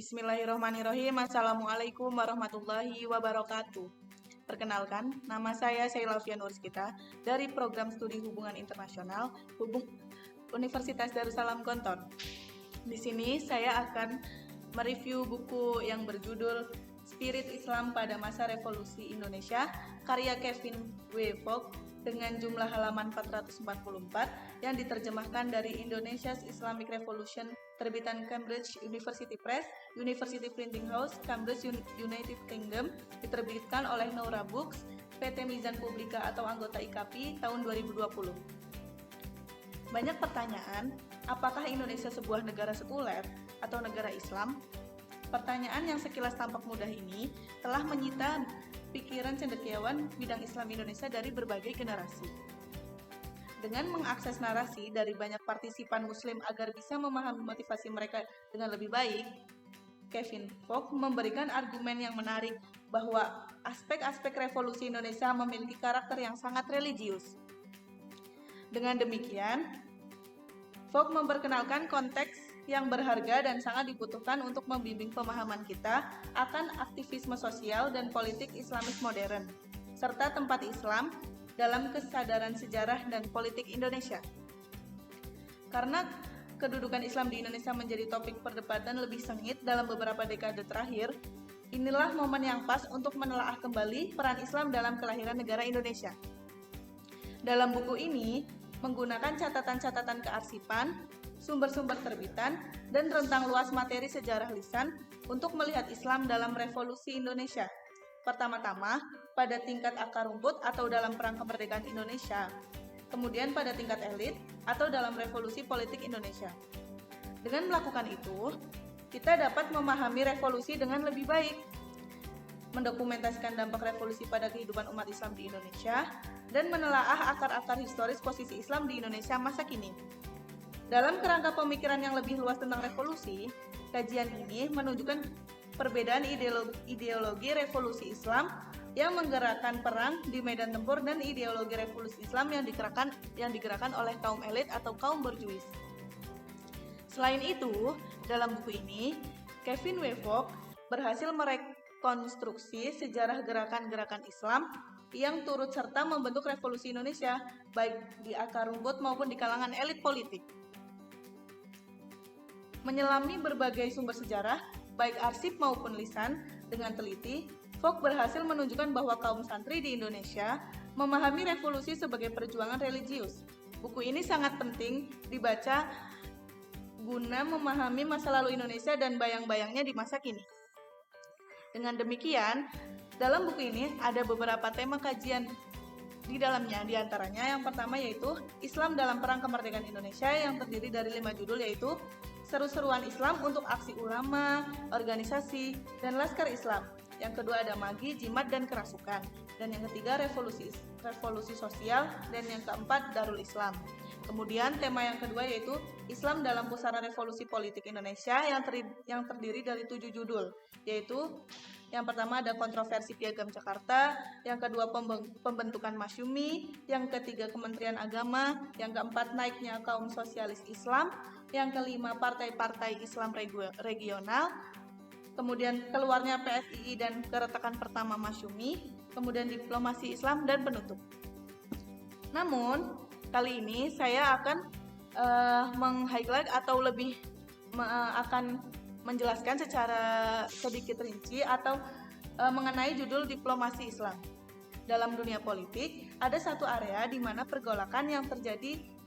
Bismillahirrahmanirrahim. Assalamualaikum warahmatullahi wabarakatuh. Perkenalkan, nama saya Sheila Nurskita dari Program Studi Hubungan Internasional Universitas Darussalam Gontor. Di sini saya akan mereview buku yang berjudul Spirit Islam pada Masa Revolusi Indonesia, karya Kevin W. Fogg dengan jumlah halaman 444 yang diterjemahkan dari Indonesia's Islamic Revolution, terbitan Cambridge University Press, University Printing House, Cambridge, United Kingdom, diterbitkan oleh Noura Books, PT Mizan Publika atau anggota IKAPI tahun 2020. Banyak pertanyaan, apakah Indonesia sebuah negara sekuler atau negara Islam? Pertanyaan yang sekilas tampak mudah ini telah menyita pikiran cendekiawan bidang Islam Indonesia dari berbagai generasi. Dengan mengakses narasi dari banyak partisipan Muslim agar bisa memahami motivasi mereka dengan lebih baik, Kevin Fogg memberikan argumen yang menarik bahwa aspek-aspek revolusi Indonesia memiliki karakter yang sangat religius. Dengan demikian, Fogg memperkenalkan konteks yang berharga dan sangat dibutuhkan untuk membimbing pemahaman kita akan aktivisme sosial dan politik Islamis modern, serta tempat Islam dalam kesadaran sejarah dan politik Indonesia. Karena kedudukan Islam di Indonesia menjadi topik perdebatan lebih sengit dalam beberapa dekade terakhir, inilah momen yang pas untuk menelaah kembali peran Islam dalam kelahiran negara Indonesia. Dalam buku ini, menggunakan catatan-catatan kearsipan, sumber-sumber terbitan, dan rentang luas materi sejarah lisan untuk melihat Islam dalam revolusi Indonesia. Pertama-tama, pada tingkat akar rumput atau dalam perang kemerdekaan Indonesia, kemudian pada tingkat elit atau dalam revolusi politik Indonesia. Dengan melakukan itu, kita dapat memahami revolusi dengan lebih baik, mendokumentasikan dampak revolusi pada kehidupan umat Islam di Indonesia, dan menelaah akar-akar historis posisi Islam di Indonesia masa kini. Dalam kerangka pemikiran yang lebih luas tentang revolusi, kajian ini menunjukkan perbedaan ideologi revolusi Islam yang menggerakkan perang di medan tempur dan ideologi revolusi Islam yang digerakkan oleh kaum elit atau kaum borjuis. Selain itu, dalam buku ini, Kevin W. Fogg berhasil merekonstruksi sejarah gerakan-gerakan Islam yang turut serta membentuk revolusi Indonesia, baik di akar rumput maupun di kalangan elit politik. Menyelami berbagai sumber sejarah, baik arsip maupun lisan, dengan teliti, Fogg berhasil menunjukkan bahwa kaum santri di Indonesia memahami revolusi sebagai perjuangan religius. Buku ini sangat penting dibaca guna memahami masa lalu Indonesia dan bayang-bayangnya di masa kini. Dengan demikian, dalam buku ini ada beberapa tema kajian di dalamnya, diantaranya yang pertama yaitu Islam dalam Perang Kemerdekaan Indonesia yang terdiri dari 5 judul yaitu Seru-seruan Islam untuk aksi ulama, organisasi, dan laskar Islam. Yang kedua ada Magi, Jimat, dan Kerasukan. Dan yang ketiga revolusi sosial, dan yang keempat Darul Islam. Kemudian tema yang kedua yaitu Islam dalam Pusara Revolusi Politik Indonesia yang terdiri dari 7 judul, yaitu yang pertama ada kontroversi Piagam Jakarta, yang kedua pembentukan Masyumi, yang ketiga Kementerian Agama, yang keempat naiknya kaum sosialis Islam, yang kelima partai-partai Islam regional, kemudian keluarnya PSII dan keretakan pertama Masyumi, kemudian diplomasi Islam dan penutup. Namun, kali ini saya akan meng-highlight atau lebih akan menjelaskan secara sedikit rinci atau mengenai judul diplomasi Islam. Dalam dunia politik, ada satu area di mana pergolakan yang terjadi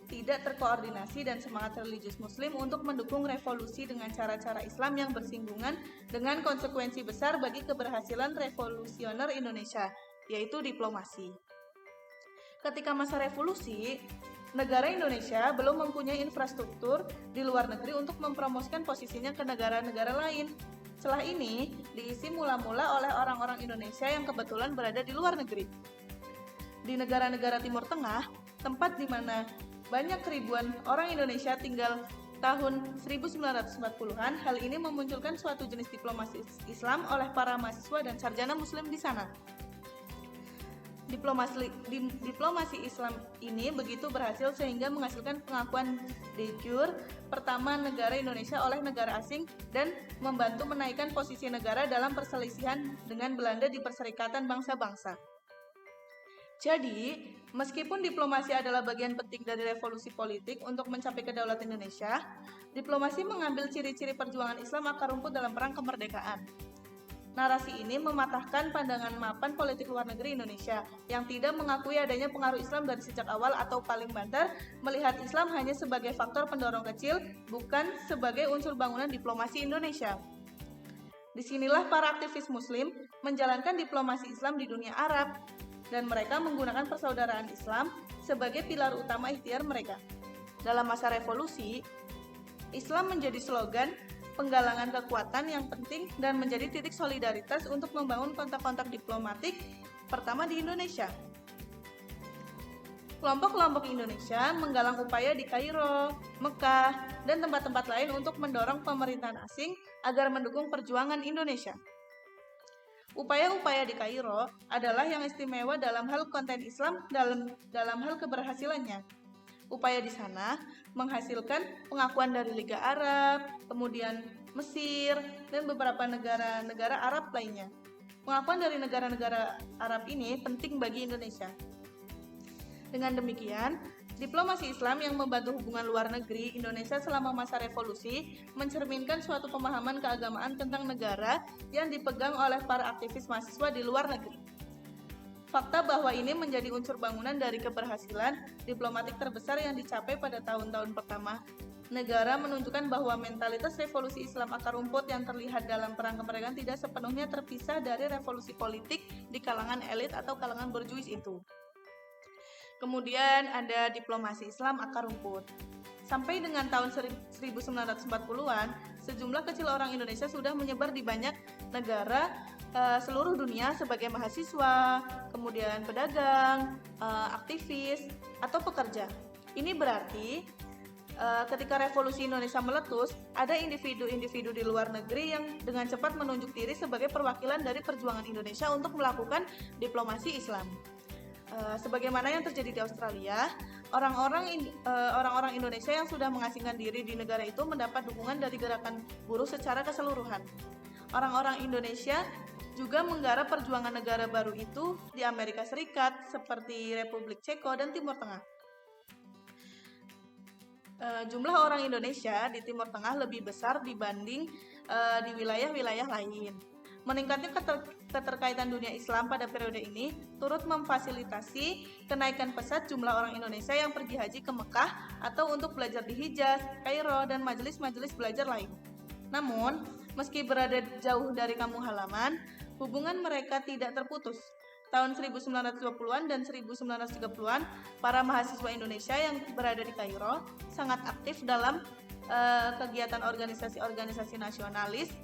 tidak terkoordinasi dan semangat religius Muslim untuk mendukung revolusi dengan cara-cara Islam yang bersinggungan dengan konsekuensi besar bagi keberhasilan revolusioner Indonesia, yaitu diplomasi. Ketika masa revolusi, negara Indonesia belum mempunyai infrastruktur di luar negeri untuk mempromosikan posisinya ke negara-negara lain. Celah ini diisi mula-mula oleh orang-orang Indonesia yang kebetulan berada di luar negeri. Di negara-negara Timur Tengah, tempat di mana banyak ribuan orang Indonesia tinggal tahun 1940-an, hal ini memunculkan suatu jenis diplomasi Islam oleh para mahasiswa dan sarjana Muslim di sana. Diplomasi Islam ini begitu berhasil sehingga menghasilkan pengakuan de jure pertama negara Indonesia oleh negara asing dan membantu menaikkan posisi negara dalam perselisihan dengan Belanda di Perserikatan Bangsa-Bangsa. Jadi, meskipun diplomasi adalah bagian penting dari revolusi politik untuk mencapai kedaulatan Indonesia, diplomasi mengambil ciri-ciri perjuangan Islam akar rumput dalam perang kemerdekaan. Narasi ini mematahkan pandangan mapan politik luar negeri Indonesia yang tidak mengakui adanya pengaruh Islam dari sejak awal atau paling banter melihat Islam hanya sebagai faktor pendorong kecil, bukan sebagai unsur bangunan diplomasi Indonesia. Disinilah para aktivis Muslim menjalankan diplomasi Islam di dunia Arab, dan mereka menggunakan persaudaraan Islam sebagai pilar utama ikhtiar mereka. Dalam masa revolusi, Islam menjadi slogan penggalangan kekuatan yang penting dan menjadi titik solidaritas untuk membangun kontak-kontak diplomatik pertama di Indonesia. Kelompok-kelompok Indonesia menggalang upaya di Kairo, Mekah, dan tempat-tempat lain untuk mendorong pemerintahan asing agar mendukung perjuangan Indonesia. Upaya-upaya di Kairo adalah yang istimewa dalam hal konten Islam dalam hal keberhasilannya. Upaya di sana menghasilkan pengakuan dari Liga Arab, kemudian Mesir, dan beberapa negara-negara Arab lainnya. Pengakuan dari negara-negara Arab ini penting bagi Indonesia. Dengan demikian, diplomasi Islam yang membantu hubungan luar negeri Indonesia selama masa revolusi mencerminkan suatu pemahaman keagamaan tentang negara yang dipegang oleh para aktivis mahasiswa di luar negeri. Fakta bahwa ini menjadi unsur bangunan dari keberhasilan diplomatik terbesar yang dicapai pada tahun-tahun pertama. Negara menunjukkan bahwa mentalitas revolusi Islam akar rumput yang terlihat dalam perang kemerdekaan tidak sepenuhnya terpisah dari revolusi politik di kalangan elit atau kalangan borjuis itu. Kemudian ada diplomasi Islam akar rumput. Sampai dengan tahun 1940-an, sejumlah kecil orang Indonesia sudah menyebar di banyak negara seluruh dunia sebagai mahasiswa, kemudian pedagang, aktivis, atau pekerja. Ini berarti ketika revolusi Indonesia meletus, ada individu-individu di luar negeri yang dengan cepat menunjuk diri sebagai perwakilan dari perjuangan Indonesia untuk melakukan diplomasi Islam. Sebagaimana yang terjadi di Australia, orang-orang Indonesia yang sudah mengasingkan diri di negara itu mendapat dukungan dari gerakan buruh secara keseluruhan. Orang-orang Indonesia juga menggarap perjuangan negara baru itu di Amerika Serikat seperti Republik Ceko dan Timur Tengah. Jumlah orang Indonesia di Timur Tengah lebih besar dibanding di wilayah-wilayah lain. Meningkatnya keterkaitan dunia Islam pada periode ini turut memfasilitasi kenaikan pesat jumlah orang Indonesia yang pergi haji ke Mekah atau untuk belajar di Hijaz, Kairo, dan majelis-majelis belajar lain. Namun, meski berada jauh dari kampung halaman, hubungan mereka tidak terputus. Tahun 1920-an dan 1930-an, para mahasiswa Indonesia yang berada di Kairo sangat aktif dalam kegiatan organisasi-organisasi nasionalis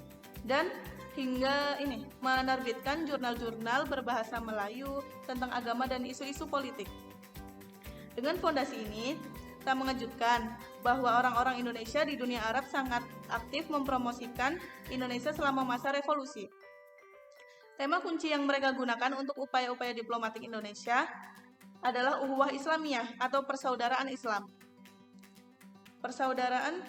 dan hingga menerbitkan jurnal-jurnal berbahasa Melayu tentang agama dan isu-isu politik. Dengan fondasi ini, tak mengejutkan bahwa orang-orang Indonesia di dunia Arab sangat aktif mempromosikan Indonesia selama masa revolusi. Tema kunci yang mereka gunakan untuk upaya-upaya diplomatik Indonesia adalah Ukhuwah Islamiyah atau persaudaraan Islam. Persaudaraan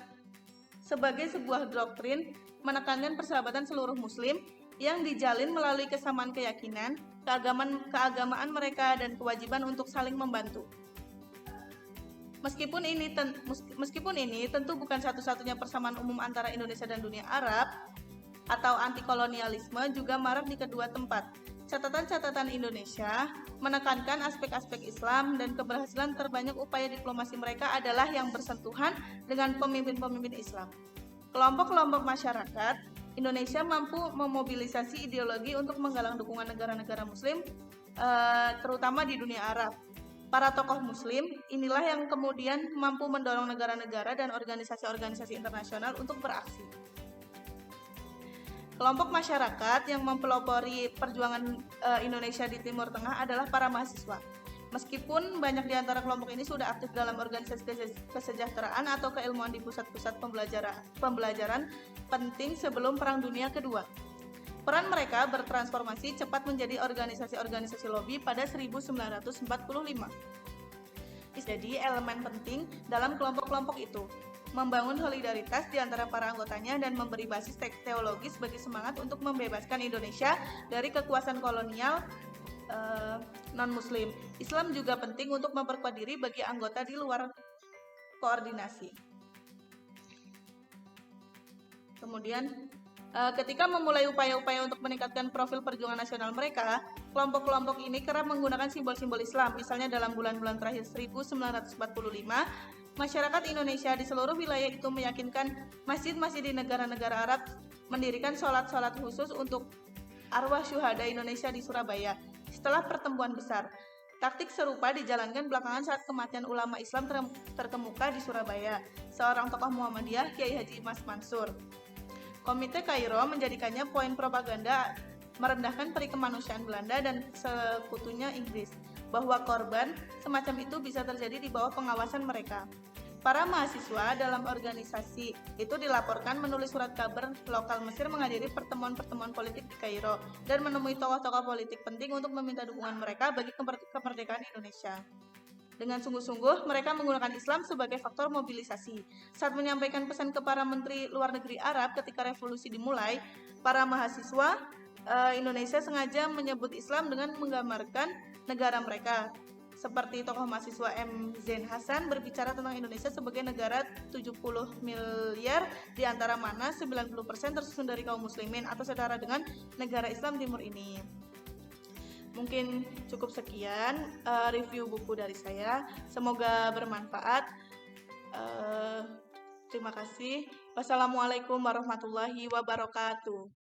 sebagai sebuah doktrin menekankan persahabatan seluruh muslim yang dijalin melalui kesamaan keyakinan, keagamaan mereka, dan kewajiban untuk saling membantu. Meskipun ini tentu bukan satu-satunya persamaan umum antara Indonesia dan dunia Arab atau anti-kolonialisme juga marak di kedua tempat. Catatan-catatan Indonesia menekankan aspek-aspek Islam dan keberhasilan terbanyak upaya diplomasi mereka adalah yang bersentuhan dengan pemimpin-pemimpin Islam. Kelompok-kelompok masyarakat Indonesia mampu memobilisasi ideologi untuk menggalang dukungan negara-negara Muslim, terutama di dunia Arab. Para tokoh Muslim inilah yang kemudian mampu mendorong negara-negara dan organisasi-organisasi internasional untuk beraksi. Kelompok masyarakat yang mempelopori perjuangan Indonesia di Timur Tengah adalah para mahasiswa. Meskipun banyak di antara kelompok ini sudah aktif dalam organisasi kesejahteraan atau keilmuan di pusat-pusat pembelajaran penting sebelum Perang Dunia Kedua. Peran mereka bertransformasi cepat menjadi organisasi-organisasi lobby pada 1945. Jadi elemen penting dalam kelompok-kelompok itu membangun solidaritas di antara para anggotanya dan memberi basis teologis bagi semangat untuk membebaskan Indonesia dari kekuasaan kolonial non-Muslim. Islam juga penting untuk memperkuat diri bagi anggota di luar koordinasi. Kemudian, ketika memulai upaya-upaya untuk meningkatkan profil perjuangan nasional mereka, kelompok-kelompok ini kerap menggunakan simbol-simbol Islam. Misalnya dalam bulan-bulan terakhir 1945, masyarakat Indonesia di seluruh wilayah itu meyakinkan masjid-masjid di negara-negara Arab mendirikan sholat-sholat khusus untuk arwah syuhada Indonesia di Surabaya. Setelah pertemuan besar, taktik serupa dijalankan belakangan saat kematian ulama Islam terkemuka di Surabaya, seorang tokoh Muhammadiyah, Kiai Haji Mas Mansur. Komite Kairo menjadikannya poin propaganda merendahkan peri kemanusiaan Belanda dan sekutunya Inggris, bahwa korban semacam itu bisa terjadi di bawah pengawasan mereka. Para mahasiswa dalam organisasi itu dilaporkan menulis surat kabar lokal Mesir menghadiri pertemuan-pertemuan politik di Kairo dan menemui tokoh-tokoh politik penting untuk meminta dukungan mereka bagi kemerdekaan Indonesia. Dengan sungguh-sungguh, mereka menggunakan Islam sebagai faktor mobilisasi. Saat menyampaikan pesan ke para menteri luar negeri Arab ketika revolusi dimulai, para mahasiswa Indonesia sengaja menyebut Islam dengan menggambarkan negara mereka. Seperti tokoh mahasiswa M. Zain Hasan berbicara tentang Indonesia sebagai negara 70 miliar, di antara mana 90% tersusun dari kaum muslimin atau setara dengan negara Islam Timur ini. Mungkin cukup sekian review buku dari saya. Semoga bermanfaat. Terima kasih. Wassalamualaikum warahmatullahi wabarakatuh.